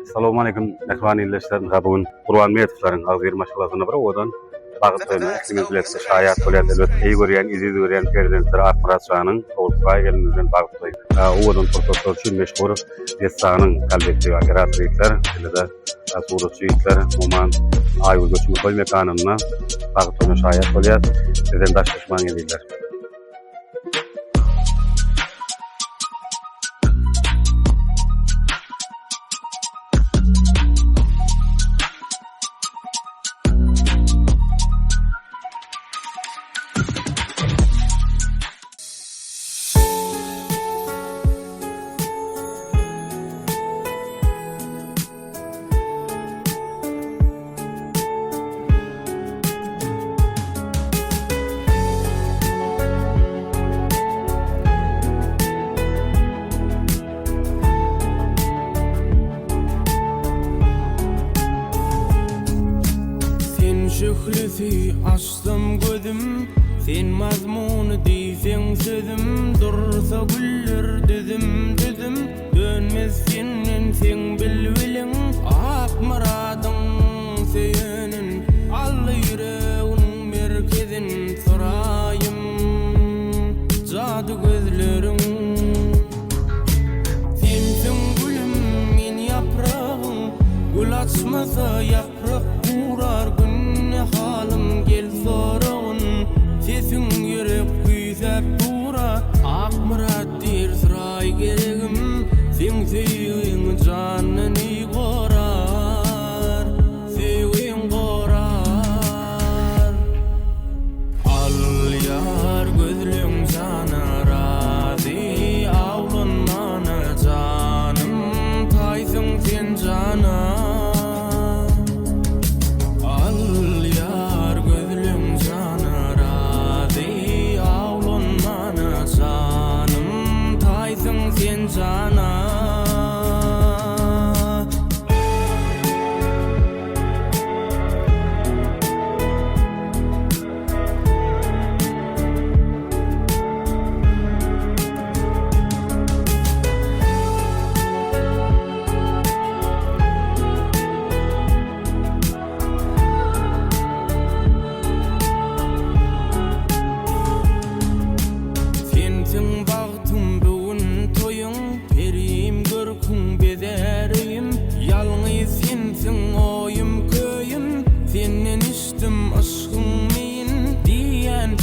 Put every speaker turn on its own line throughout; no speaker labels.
Assalamu alaikum ehwani ilişler qabun Qur'an meytlerin agzir maşalatına bir odan bagıtlayma ekimizlekte şayat bolyat elbet iyi görýän, izi görýän prezidentler akmarasyanyň olsay elimizden bagıtlaydy. Odan profesör Çünmeşgur Desanyň kalbetli agratlikler, elede asurçylar, muman aýyl göçme bolma kanynyna bagıtlayma şayat bolyat, sizden daşlaşman edilýär.
Şükrüsi açtım gözüm, sen mazmunu diýseň sözüm, dursa güller düzüm, dönmez senden sen bilbiliň, ak muradyň seýenin, ally ýüregiň merkezin soraýym, jady gözleriň. Sensiň gülüm, men ýapragym, gül açmasa ýaprak kurar gün. Halim gel sorun, sesin yürek güýzäp dura, ak murat dir sıray geregim, sen seýiň janyny gorar, seýiň gorar. Al ýar gözlüň jana razy, awlanmana janym, taýsyň sen jana.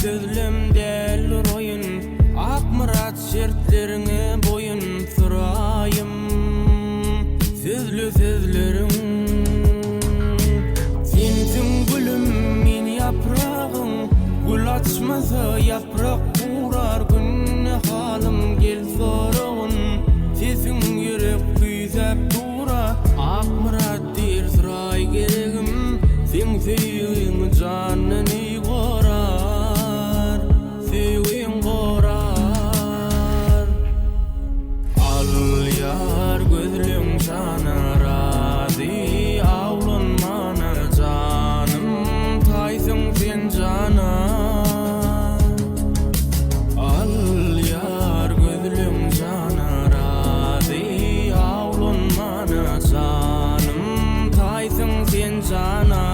Gözlemdel royun, ak murat şertlerine boyun sırayım, sözlü sözlerim. Sensin gülüm, men yaprağım, gül açmasa yaprak kurar gün. Halim gel sorun, sesin yürek güýzäp dura, ak murat dir sıray geregim, sen seýiň janyny gorar, seýiň gorar. Al ýar gözlüň jana razy, awlanmana janym, taýsyň sen jana. Al ýar gözlüň jana razy, awlanmana janym, taýsyň sen jana.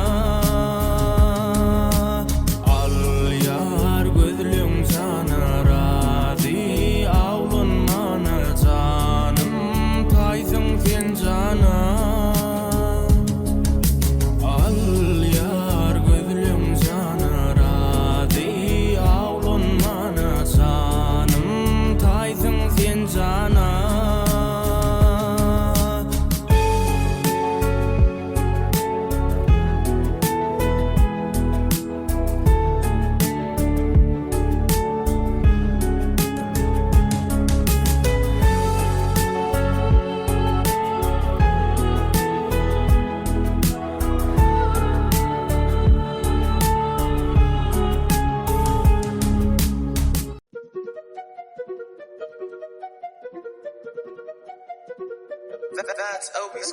That's Obie's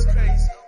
crazy.